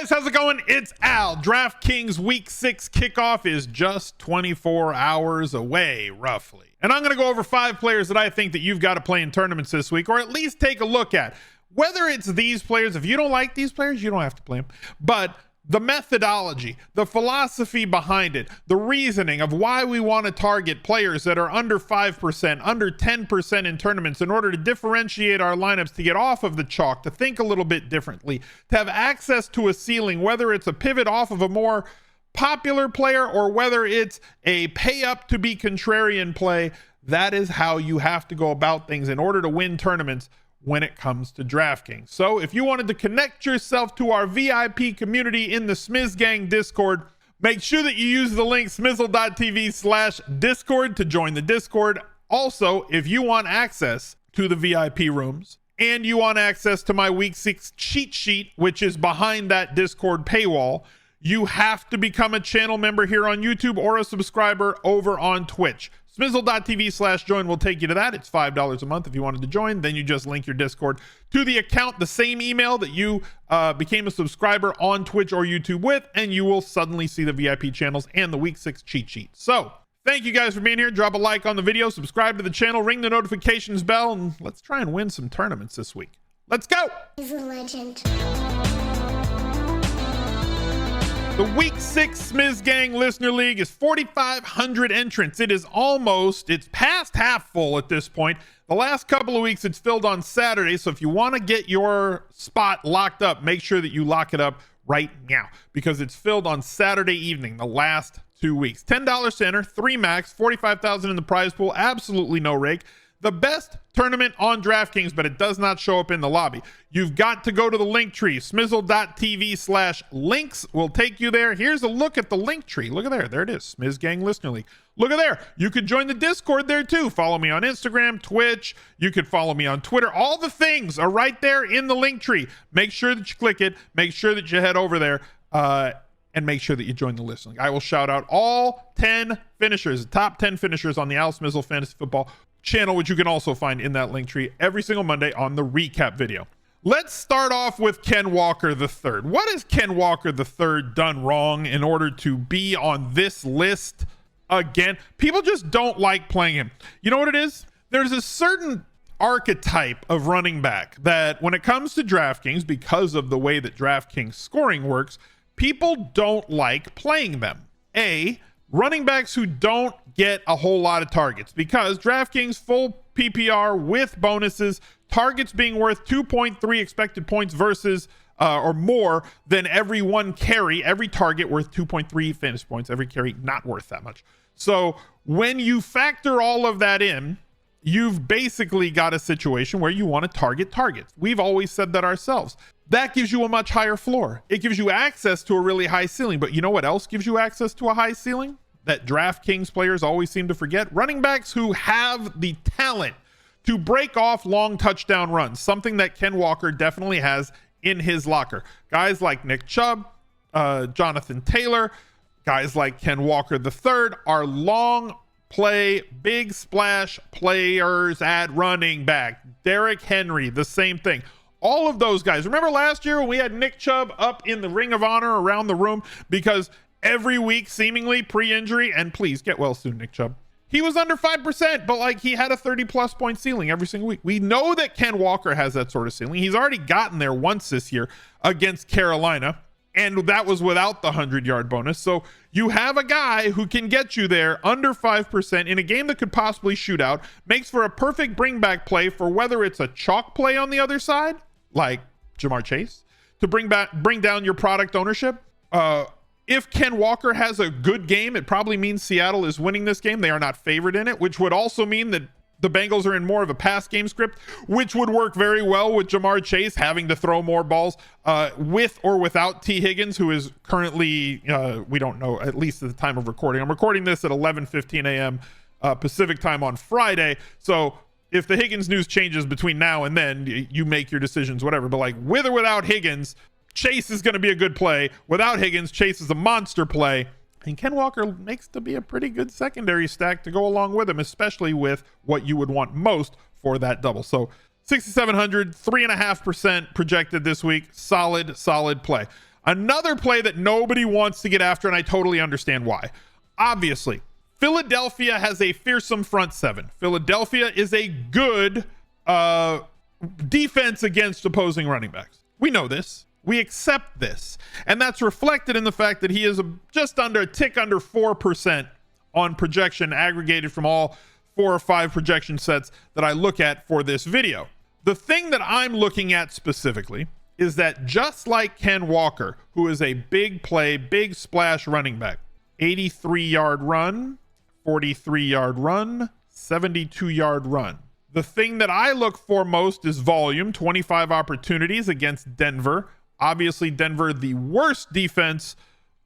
Guys, how's it going? It's Al. DraftKings Week 6 kickoff is just 24 hours away, roughly. And I'm going to go over 5 players that I think that you've got to play in tournaments this week, or at least take a look at. Whether it's these players, if you don't like these players, you don't have to play them. But the methodology, the philosophy behind it, the reasoning of why we want to target players that are under 5%, under 10% in tournaments in order to differentiate our lineups, to get off of the chalk, to think a little bit differently, to have access to a ceiling, whether it's a pivot off of a more popular player or whether it's a pay up to be contrarian play. That is how you have to go about things in order to win tournaments when it comes to DraftKings. So if you wanted to connect yourself to our VIP community in the Smiz Gang Discord, make sure that you use the link smizzle.tv/Discord to join the Discord. Also, if you want access to the VIP rooms and you want access to my Week 6 cheat sheet, which is behind that Discord paywall, you have to become a channel member here on YouTube or a subscriber over on Twitch. Smizzle.tv/join will take you to that. It's $5 a month if you wanted to join. Then you just link your Discord to the account, the same email that you became a subscriber on Twitch or YouTube with, and you will suddenly see the VIP channels and the Week 6 cheat sheet. So thank you guys for being here. Drop a like on the video, subscribe to the channel, ring the notifications bell, and let's try and win some tournaments this week. Let's go. He's a legend. The Week 6 Smiz Gang Listener League is 4,500 entrants. It's past half full at this point. The last couple of weeks, it's filled on Saturday. So if you want to get your spot locked up, make sure that you lock it up right now because it's filled on Saturday evening, the last 2 weeks. $10 to enter, 3 max, 45,000 in the prize pool. Absolutely no rake. The best tournament on DraftKings, but it does not show up in the lobby. You've got to go to the link tree. Smizzle.tv/links will take you there. Here's a look at the link tree. Look at there. There it is. Smiz Gang Listener League. Look at there. You could join the Discord there too. Follow me on Instagram, Twitch. You could follow me on Twitter. All the things are right there in the link tree. Make sure that you click it. Make sure that you head over there. And make sure that you join the listening. I will shout out all 10 finishers, the top 10 finishers on the Al Smizzle Fantasy Football channel, which you can also find in that link tree every single Monday on the recap video. Let's start off with Ken Walker III. What has Ken Walker III done wrong in order to be on this list again? People just don't like playing him. You know what it is? There's a certain archetype of running back that when it comes to DraftKings, because of the way that DraftKings scoring works, people don't like playing them. Running backs who don't get a whole lot of targets, because DraftKings full PPR with bonuses, targets being worth 2.3 expected points versus or more than every one carry, every target worth 2.3 fantasy points, every carry not worth that much. So when you factor all of that in, you've basically got a situation where you want to target targets. We've always said that ourselves. That gives you a much higher floor. It gives you access to a really high ceiling. But you know what else gives you access to a high ceiling that DraftKings players always seem to forget? Running backs who have the talent to break off long touchdown runs, something that Ken Walker definitely has in his locker. Guys like Nick Chubb, Jonathan Taylor, guys like Ken Walker III are long play, big splash players at running back. Derrick Henry, the same thing. All of those guys. Remember last year when we had Nick Chubb up in the Ring of Honor around the room because every week, seemingly pre-injury, and please get well soon, Nick Chubb, he was under 5%, but like he had a 30+ point ceiling every single week. We know that Ken Walker has that sort of ceiling. He's already gotten there once this year against Carolina, and that was without the 100-yard bonus. So you have a guy who can get you there under 5% in a game that could possibly shoot out, makes for a perfect bring back play for whether it's a chalk play on the other side, like Jamar Chase, to bring down your product ownership. If Ken Walker has a good game, it probably means Seattle is winning this game. They are not favored in it, which would also mean that the Bengals are in more of a pass game script, which would work very well with Jamar Chase having to throw more balls with or without T. Higgins, who is currently, we don't know, at least at the time of recording. I'm recording this at 11:15 a.m. Pacific time on Friday. So if the Higgins news changes between now and then, you make your decisions, whatever. But like with or without Higgins, Chase is going to be a good play. Without Higgins, Chase is a monster play. And Ken Walker makes to be a pretty good secondary stack to go along with him, especially with what you would want most for that double. So 6,700, 3.5% projected this week. Solid play. Another play that nobody wants to get after, and I totally understand why. Obviously, Philadelphia has a fearsome front seven. Philadelphia is a good defense against opposing running backs. We know this. We accept this. And that's reflected in the fact that he is just under a tick under 4% on projection aggregated from all 4 or 5 projection sets that I look at for this video. The thing that I'm looking at specifically is that just like Ken Walker, who is a big play, big splash running back, 83-yard run, 43-yard run, 72-yard run. The thing that I look for most is volume, 25 opportunities against Denver. Obviously, Denver, the worst defense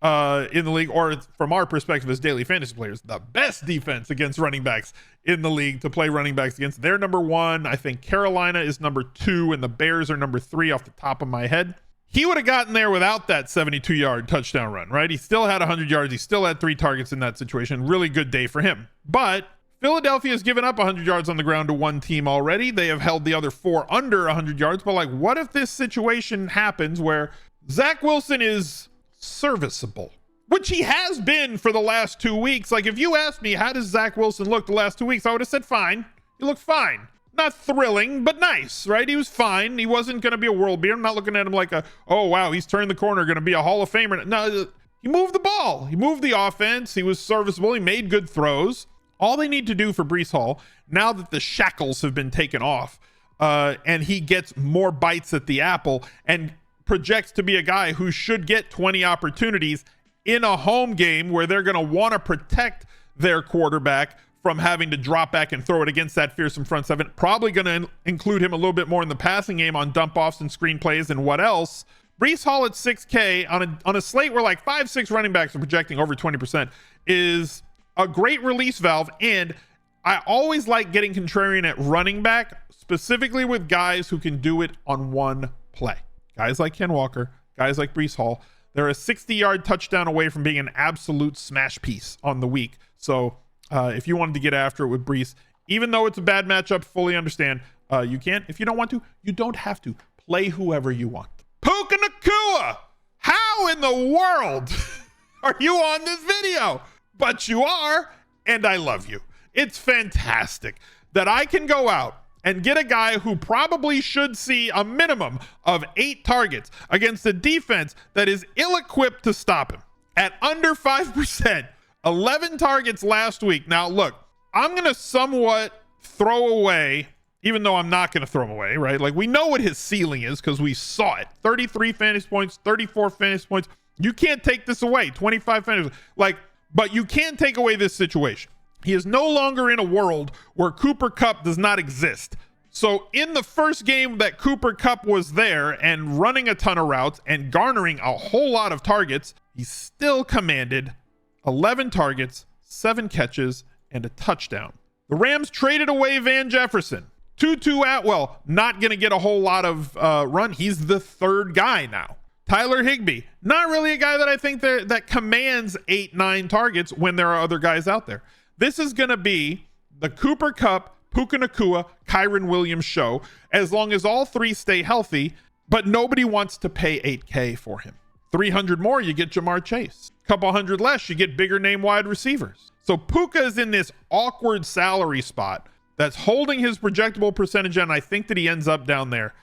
in the league, or from our perspective as daily fantasy players, the best defense against running backs in the league to play running backs against. They're number 1. I think Carolina is number 2, and the Bears are number 3 off the top of my head. He would have gotten there without that 72-yard touchdown run, right? He still had 100 yards. He still had 3 targets in that situation. Really good day for him. But Philadelphia has given up 100 yards on the ground to one team already. They have held the other 4 under 100 yards. But like, what if this situation happens where Zach Wilson is serviceable, which he has been for the last 2 weeks? Like, if you asked me, how does Zach Wilson look the last 2 weeks? I would have said fine. He looked fine. Not thrilling, but nice, right? He was fine. He wasn't going to be a world beater. I'm not looking at him like oh, wow, he's turned the corner, going to be a Hall of Famer. No, he moved the ball. He moved the offense. He was serviceable. He made good throws. All they need to do for Breece Hall, now that the shackles have been taken off, and he gets more bites at the apple and projects to be a guy who should get 20 opportunities in a home game where they're going to want to protect their quarterback from having to drop back and throw it against that fearsome front seven. Probably going to include him a little bit more in the passing game on dump offs and screen plays and what else. Breece Hall at 6K on a slate where like 5-6 running backs are projecting over 20% is a great release valve. And I always like getting contrarian at running back, specifically with guys who can do it on one play. Guys like Ken Walker, guys like Breece Hall. They're a 60-yard touchdown away from being an absolute smash piece on the week. So if you wanted to get after it with Breece, even though it's a bad matchup, fully understand. You can't. If you don't want to, you don't have to. Play whoever you want. Puka Nacua! How in the world are you on this video? But you are, and I love you. It's fantastic that I can go out and get a guy who probably should see a minimum of 8 targets against a defense that is ill-equipped to stop him at under 5%. 11 targets last week. Now, look, I'm going to somewhat throw away, even though I'm not going to throw him away, right? Like, we know what his ceiling is because we saw it. 33 fantasy points, 34 fantasy points. You can't take this away. 25 fantasy. But you can take away this situation. He is no longer in a world where Cooper Kupp does not exist. So in the first game that Cooper Kupp was there and running a ton of routes and garnering a whole lot of targets, he still commanded 11 targets, 7 catches, and a touchdown. The Rams traded away Van Jefferson. Tutu Atwell, not going to get a whole lot of run. He's the 3rd guy now. Tyler Higbee, not really a guy that I think that commands 8-9 targets when there are other guys out there. This is going to be the Cooper Kupp, Puka Nacua, Kyren Williams show, as long as all 3 stay healthy, but nobody wants to pay $8K for him. 300 more, you get Jamar Chase. Couple hundred less, you get bigger name wide receivers. So Puka is in this awkward salary spot that's holding his projectable percentage, and I think that he ends up down there.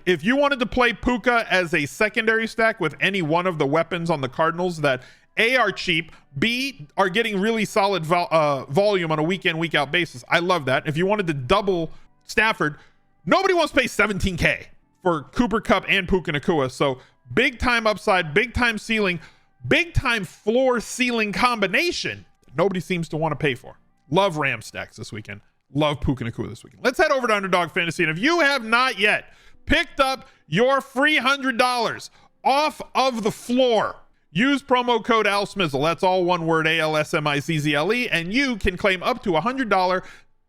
If you wanted to play Puka as a secondary stack with any one of the weapons on the Cardinals that A, are cheap, B, are getting really solid volume on a week in, week out basis, I love that. If you wanted to double Stafford, nobody wants to pay $17K for Cooper Kupp and Puka Nacua. So big time upside, big time ceiling, big time floor ceiling combination that nobody seems to want to pay for. Love Ram stacks this weekend. Love Puka Nacua this weekend. Let's head over to Underdog Fantasy. And if you have not yet picked up your free $100 off of the floor, use promo code ALSMIZZLE. That's all one word, ALSMIZZLE, and you can claim up to $100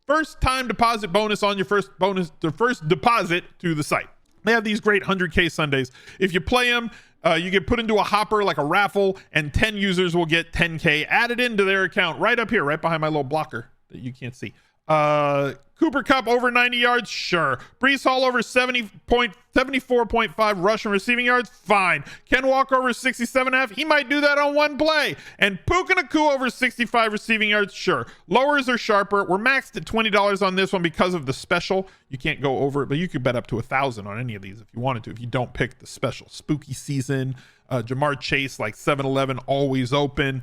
first time deposit bonus on your first deposit to the site. They have these great 100K Sundays. If you play them, you get put into a hopper like a raffle, and 10 users will get 10K added into their account right up here, right behind my little blocker that you can't see. Cooper Kupp over 90 yards, sure. Breece Hall over 74.5 rushing receiving yards, fine. Ken Walker over 67.5, he might do that on one play. And Puka Nacua over 65 receiving yards, sure. Lowers are sharper. We're maxed at $20 on this one because of the special. You can't go over it, but you could bet up to 1,000 on any of these if you wanted to, if you don't pick the special. Spooky season, Jamar Chase like 7-11, always open.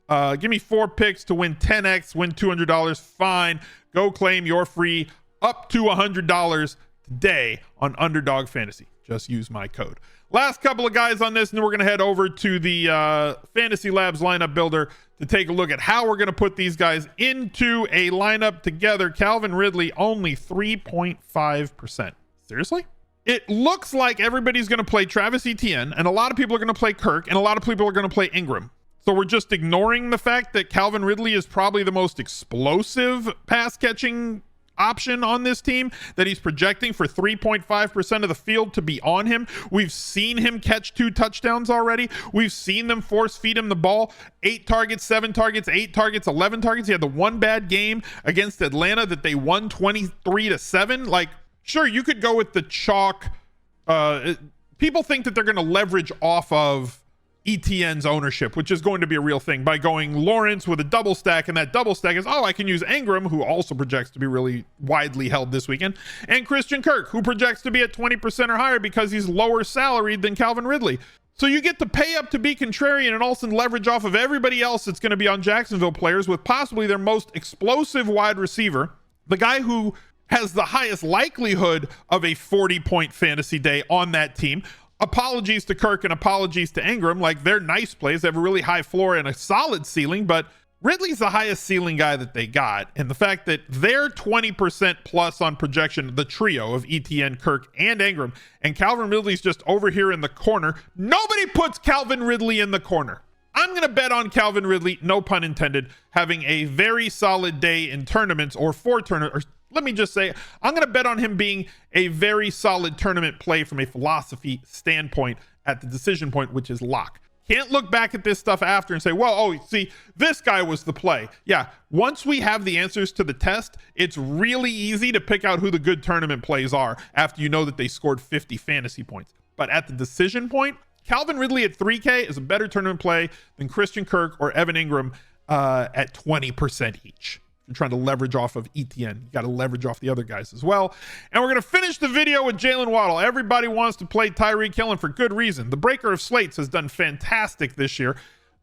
Give me 4 picks to win 10x, win $200, fine. Go claim your free up to $100 today on Underdog Fantasy. Just use my code. Last couple of guys on this, and then we're going to head over to the Fantasy Labs lineup builder to take a look at how we're going to put these guys into a lineup together. Calvin Ridley, only 3.5%. Seriously? It looks like everybody's going to play Travis Etienne, and a lot of people are going to play Kirk, and a lot of people are going to play Ingram. So we're just ignoring the fact that Calvin Ridley is probably the most explosive pass catching option on this team, that he's projecting for 3.5% of the field to be on him. We've seen him catch 2 touchdowns already. We've seen them force feed him the ball. 8 targets, 7 targets, 8 targets, 11 targets. He had the one bad game against Atlanta that they won 23-7. Like, sure, you could go with the chalk. People think that they're going to leverage off of ETN's ownership, which is going to be a real thing, by going Lawrence with a double stack, and that double stack is, I can use Ingram, who also projects to be really widely held this weekend, and Christian Kirk, who projects to be at 20% or higher because he's lower salaried than Calvin Ridley. So you get to pay up to be contrarian and also leverage off of everybody else that's going to be on Jacksonville players with possibly their most explosive wide receiver, the guy who has the highest likelihood of a 40-point fantasy day on that team. Apologies to Kirk and apologies to Ingram. Like, they're nice plays. They have a really high floor and a solid ceiling, but Ridley's the highest ceiling guy that they got. And the fact that they're 20% plus on projection, the trio of ETN, Kirk, and Ingram, and Calvin Ridley's just over here in the corner. Nobody puts Calvin Ridley in the corner. I'm going to bet on Calvin Ridley, no pun intended, having a very solid day in tournaments or 4 tournaments. Let me just say, I'm going to bet on him being a very solid tournament play from a philosophy standpoint at the decision point, which is lock. Can't look back at this stuff after and say, well, see, this guy was the play. Yeah, once we have the answers to the test, it's really easy to pick out who the good tournament plays are after you know that they scored 50 fantasy points. But at the decision point, Calvin Ridley at 3K is a better tournament play than Christian Kirk or Evan Ingram at 20% each. You're trying to leverage off of ETN. You got to leverage off the other guys as well. And we're going to finish the video with Jaylen Waddle. Everybody wants to play Tyreek Hill, and for good reason. The breaker of slates has done fantastic this year.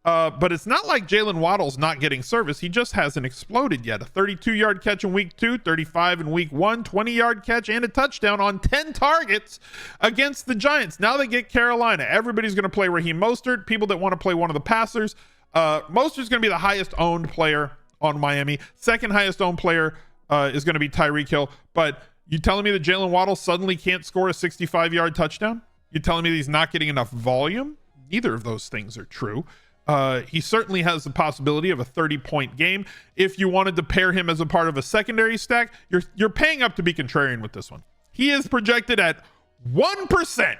But it's not like Jaylen Waddle's not getting service. He just hasn't exploded yet. A 32-yard catch in week 2, 35 in week 1, 20-yard catch and a touchdown on 10 targets against the Giants. Now they get Carolina. Everybody's going to play Raheem Mostert. People that want to play one of the passers. Mostert's going to be the highest owned player on Miami. Second highest owned player is going to be Tyreek Hill. But you telling me that Jaylen Waddle suddenly can't score a 65-yard touchdown? You telling me that he's not getting enough volume? Neither of those things are true. He certainly has the possibility of a 30-point game. If you wanted to pair him as a part of a secondary stack, you're paying up to be contrarian with this one. He is projected at 1%.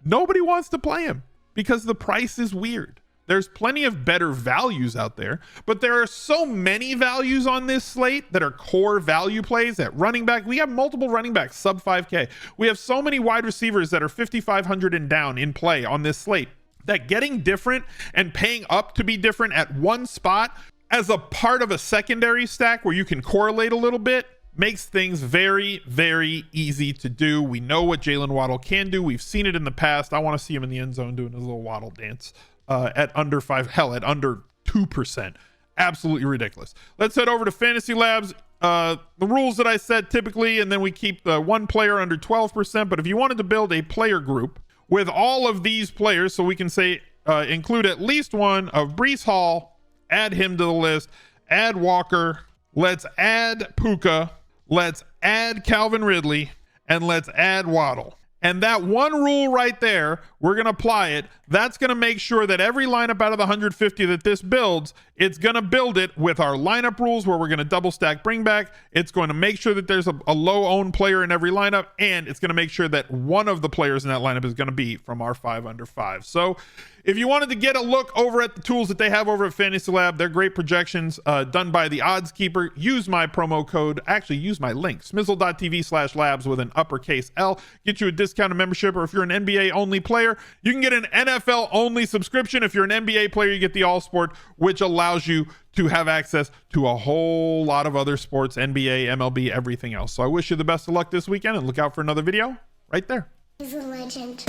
Nobody wants to play him because the price is weird. There's plenty of better values out there, but there are so many values on this slate that are core value plays at running back. We have multiple running backs sub 5K. We have so many wide receivers that are 5,500 and down in play on this slate that getting different and paying up to be different at one spot as a part of a secondary stack where you can correlate a little bit makes things very, very easy to do. We know what Jaylen Waddle can do. We've seen it in the past. I want to see him in the end zone doing his little Waddle dance. At under 2%. Absolutely ridiculous. Let's head over to Fantasy Labs. The rules that I said typically, and then we keep the one player under 12%. But if you wanted to build a player group with all of these players, so we can say include at least one of Breece Hall, add him to the list, add Walker, let's add Puka, let's add Calvin Ridley, and let's add Waddle. And that one rule right there, we're going to apply it. That's going to make sure that every lineup out of the 150 that this builds, it's going to build it with our lineup rules where we're going to double stack bring back. It's going to make sure that there's a low owned player in every lineup, and it's going to make sure that one of the players in that lineup is going to be from our 5 under 5. So if you wanted to get a look over at the tools that they have over at Fantasy Lab, they're great projections done by the odds keeper. Use my promo code, actually use my link, smizzle.tv/labs with an uppercase L. Get you a discounted membership, or if you're an NBA only player, you can get an NFL only subscription. If you're an NBA player, you get the All Sport, which allows you to have access to a whole lot of other sports, NBA, MLB, everything else. So I wish you the best of luck this weekend, and look out for another video right there. He's a legend.